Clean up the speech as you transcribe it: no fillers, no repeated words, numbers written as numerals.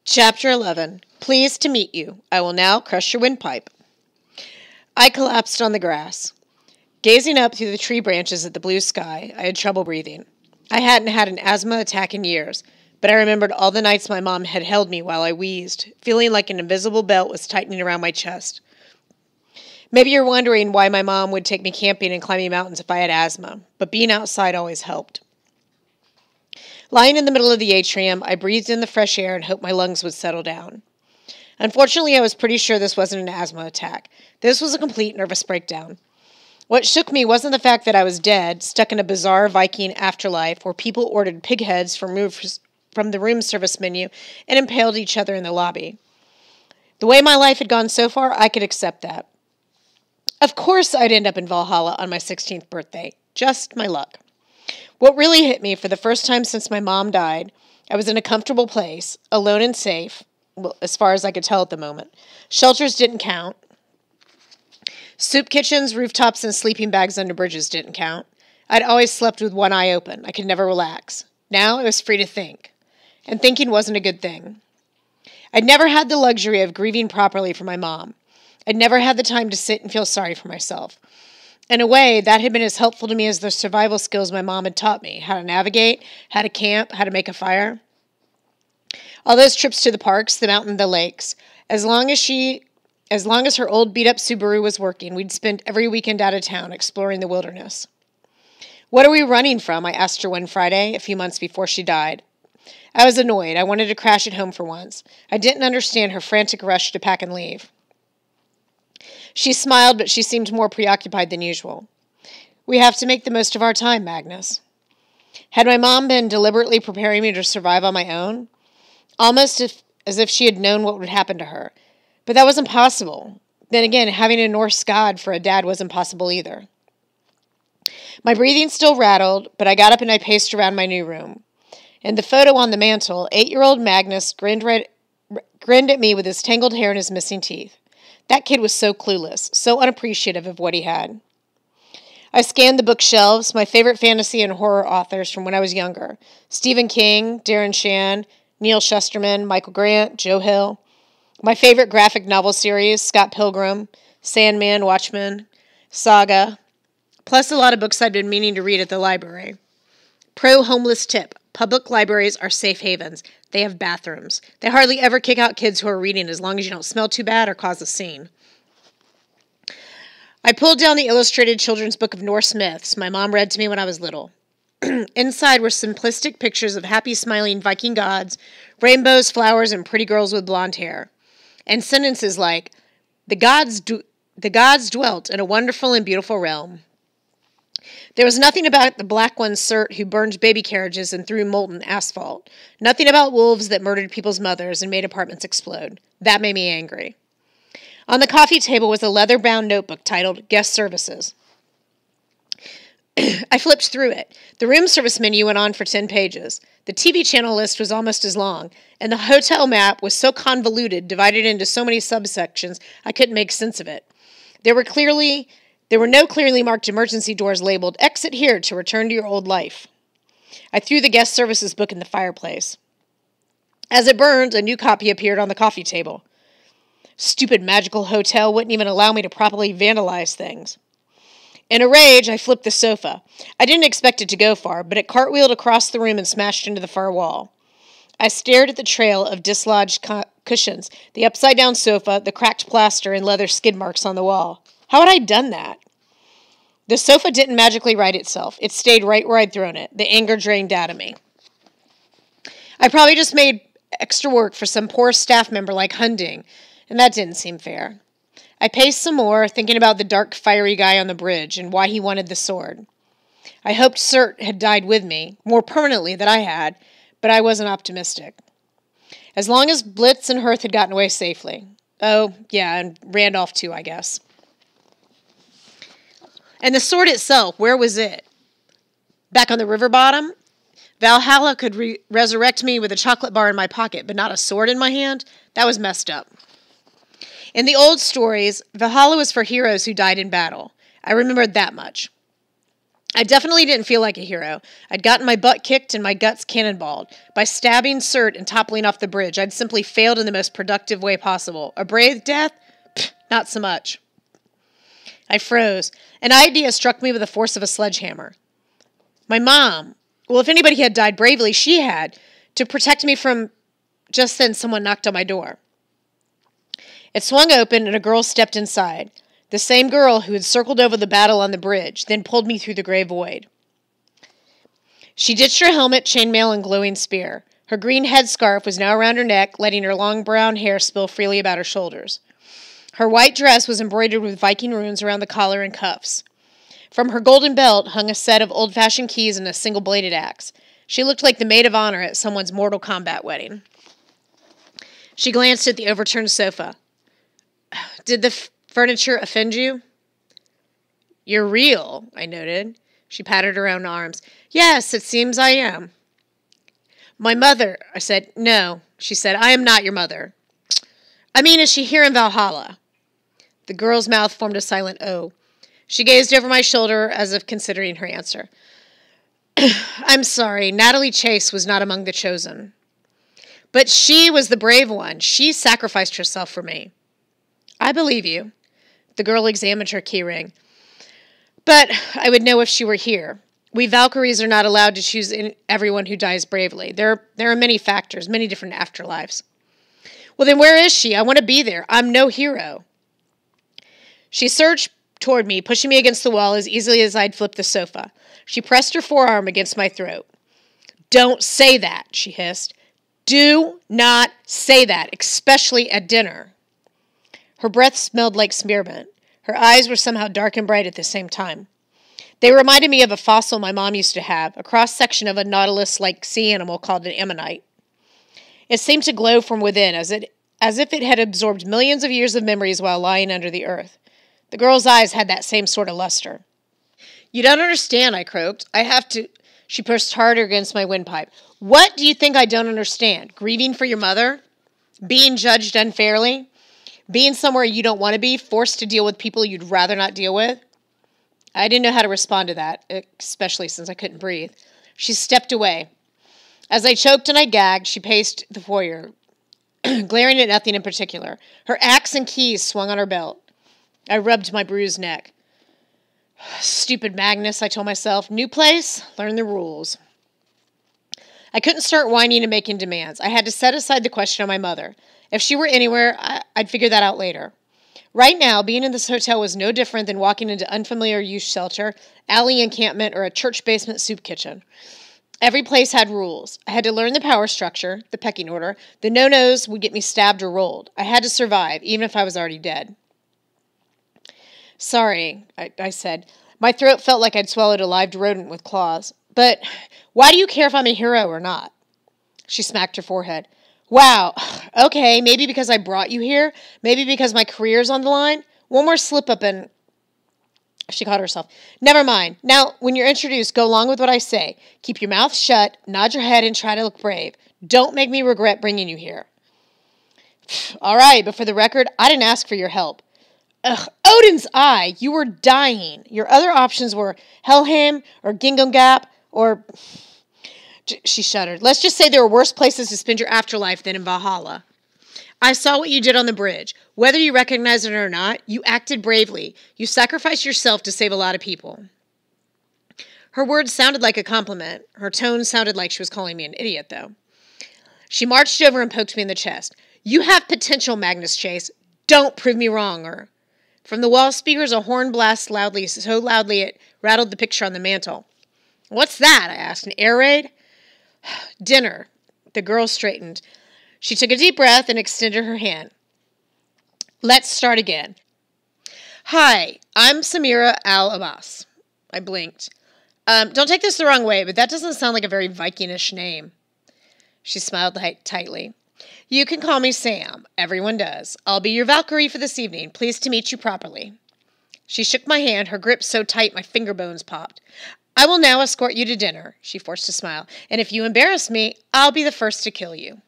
Chapter 11. Pleased to meet you. I will now crush your windpipe. I collapsed on the grass. Gazing up through the tree branches at the blue sky, I had trouble breathing. I hadn't had an asthma attack in years, but I remembered all the nights my mom had held me while I wheezed, feeling like an invisible belt was tightening around my chest. Maybe you're wondering why my mom would take me camping and climbing mountains if I had asthma, but being outside always helped. Lying in the middle of the atrium, I breathed in the fresh air and hoped my lungs would settle down. Unfortunately, I was pretty sure this wasn't an asthma attack. This was a complete nervous breakdown. What shook me wasn't the fact that I was dead, stuck in a bizarre Viking afterlife where people ordered pig heads from the room service menu and impaled each other in the lobby. The way my life had gone so far, I could accept that. Of course I'd end up in Valhalla on my 16th birthday. Just my luck. What really hit me for the first time since my mom died, I was in a comfortable place, alone and safe, well, as far as I could tell at the moment. Shelters didn't count. Soup kitchens, rooftops, and sleeping bags under bridges didn't count. I'd always slept with one eye open. I could never relax. Now I was free to think. And thinking wasn't a good thing. I'd never had the luxury of grieving properly for my mom. I'd never had the time to sit and feel sorry for myself. In a way, that had been as helpful to me as the survival skills my mom had taught me, how to navigate, how to camp, how to make a fire. All those trips to the parks, the mountain, the lakes, as long as her old beat-up Subaru was working, we'd spend every weekend out of town exploring the wilderness. "What are we running from?" I asked her one Friday, a few months before she died. I was annoyed. I wanted to crash at home for once. I didn't understand her frantic rush to pack and leave. She smiled, but she seemed more preoccupied than usual. "We have to make the most of our time, Magnus." Had my mom been deliberately preparing me to survive on my own? Almost as if she had known what would happen to her. But that wasn't possible. Then again, having a Norse god for a dad wasn't possible either. My breathing still rattled, but I got up and I paced around my new room. In the photo on the mantel, 8-year-old Magnus grinned at me with his tangled hair and his missing teeth. That kid was so clueless, so unappreciative of what he had. I scanned the bookshelves, my favorite fantasy and horror authors from when I was younger. Stephen King, Darren Shan, Neil Shusterman, Michael Grant, Joe Hill. My favorite graphic novel series, Scott Pilgrim, Sandman, Watchmen, Saga. Plus a lot of books I'd been meaning to read at the library. Pro-homeless tip. Public libraries are safe havens. They have bathrooms. They hardly ever kick out kids who are reading as long as you don't smell too bad or cause a scene. I pulled down the illustrated children's book of Norse myths my mom read to me when I was little. Inside were simplistic pictures of happy, smiling Viking gods, rainbows, flowers, and pretty girls with blonde hair. And sentences like, the gods dwelt in a wonderful and beautiful realm. There was nothing about the Black One Cert who burned baby carriages and threw molten asphalt. Nothing about wolves that murdered people's mothers and made apartments explode. That made me angry. On the coffee table was a leather-bound notebook titled Guest Services. I flipped through it. The room service menu went on for 10 pages. The TV channel list was almost as long, and the hotel map was so convoluted, divided into so many subsections, I couldn't make sense of it. There were no clearly marked emergency doors labeled, "Exit here to return to your old life." I threw the guest services book in the fireplace. As it burned, a new copy appeared on the coffee table. Stupid magical hotel wouldn't even allow me to properly vandalize things. In a rage, I flipped the sofa. I didn't expect it to go far, but it cartwheeled across the room and smashed into the far wall. I stared at the trail of dislodged cushions, the upside-down sofa, the cracked plaster, and leather skid marks on the wall. How had I done that? The sofa didn't magically right itself. It stayed right where I'd thrown it. The anger drained out of me. I probably just made extra work for some poor staff member like Hunding, and that didn't seem fair. I paced some more, thinking about the dark, fiery guy on the bridge and why he wanted the sword. I hoped Cert had died with me, more permanently than I had, but I wasn't optimistic. As long as Blitz and Hearth had gotten away safely. Oh, yeah, and Randolph too, I guess. And the sword itself, where was it? Back on the river bottom? Valhalla could resurrect me with a chocolate bar in my pocket, but not a sword in my hand? That was messed up. In the old stories, Valhalla was for heroes who died in battle. I remembered that much. I definitely didn't feel like a hero. I'd gotten my butt kicked and my guts cannonballed. By stabbing Cert and toppling off the bridge, I'd simply failed in the most productive way possible. A brave death? Pfft, not so much. I froze. An idea struck me with the force of a sledgehammer. My mom, well, if anybody had died bravely, she had, to protect me from... Just then, someone knocked on my door. It swung open, and a girl stepped inside. The same girl who had circled over the battle on the bridge, then pulled me through the gray void. She ditched her helmet, chainmail, and glowing spear. Her green headscarf was now around her neck, letting her long brown hair spill freely about her shoulders. Her white dress was embroidered with Viking runes around the collar and cuffs. From her golden belt hung a set of old-fashioned keys and a single-bladed axe. She looked like the maid of honor at someone's Mortal Kombat wedding. She glanced at the overturned sofa. Did the furniture offend you? You're real, I noted. She patted her round arms. Yes, it seems I am. My mother, I said. No, she said, I am not your mother. I mean, is she here in Valhalla? The girl's mouth formed a silent O. She gazed over my shoulder as if considering her answer. I'm sorry, Natalie Chase was not among the chosen. But she was the brave one. She sacrificed herself for me. I believe you. The girl examined her keyring. But I would know if she were here. We Valkyries are not allowed to choose everyone who dies bravely. There are many factors, many different afterlives. Well, then where is she? I want to be there. I'm no hero. She surged toward me, pushing me against the wall as easily as I'd flipped the sofa. She pressed her forearm against my throat. Don't say that, she hissed. Do not say that, especially at dinner. Her breath smelled like spearmint. Her eyes were somehow dark and bright at the same time. They reminded me of a fossil my mom used to have, a cross-section of a nautilus-like sea animal called an ammonite. It seemed to glow from within, as if it had absorbed millions of years of memories while lying under the earth. The girl's eyes had that same sort of luster. You don't understand, I croaked. I have to... She pushed harder against my windpipe. What do you think I don't understand? Grieving for your mother? Being judged unfairly? Being somewhere you don't want to be, forced to deal with people you'd rather not deal with? I didn't know how to respond to that, especially since I couldn't breathe. She stepped away. As I choked and I gagged, she paced the foyer, glaring at nothing in particular. Her axe and keys swung on her belt. I rubbed my bruised neck. Stupid Magnus, I told myself. New place, learn the rules. I couldn't start whining and making demands. I had to set aside the question of my mother. If she were anywhere, I'd figure that out later. Right now, being in this hotel was no different than walking into unfamiliar youth shelter, alley encampment, or a church basement soup kitchen. Every place had rules. I had to learn the power structure, the pecking order. The no-nos would get me stabbed or rolled. I had to survive, even if I was already dead. Sorry, I said. My throat felt like I'd swallowed a live rodent with claws. But why do you care if I'm a hero or not? She smacked her forehead. Wow, okay, maybe because I brought you here? Maybe because my career's on the line? One more slip-up and... She caught herself. Never mind. Now, when you're introduced, go along with what I say. Keep your mouth shut, nod your head, and try to look brave. Don't make me regret bringing you here. All right, but for the record, I didn't ask for your help. Ugh, Odin's Eye, you were dying. Your other options were Helheim or Gingham Gap or... She shuddered. Let's just say there are worse places to spend your afterlife than in Valhalla. I saw what you did on the bridge. Whether you recognize it or not, you acted bravely. You sacrificed yourself to save a lot of people. Her words sounded like a compliment. Her tone sounded like she was calling me an idiot, though. She marched over and poked me in the chest. You have potential, Magnus Chase. Don't prove me wrong, or... From the wall speakers, a horn blasted loudly, so loudly it rattled the picture on the mantel. What's that? I asked. An air raid? Dinner. The girl straightened. She took a deep breath and extended her hand. Let's start again. Hi, I'm Samira Al-Abbas. I blinked. Don't take this the wrong way, but that doesn't sound like a very Vikingish name. She smiled tightly. You can call me Sam. Everyone does. I'll be your Valkyrie for this evening. Pleased to meet you properly. She shook my hand, her grip so tight my finger bones popped. I will now escort you to dinner, she forced a smile, and if you embarrass me, I'll be the first to kill you.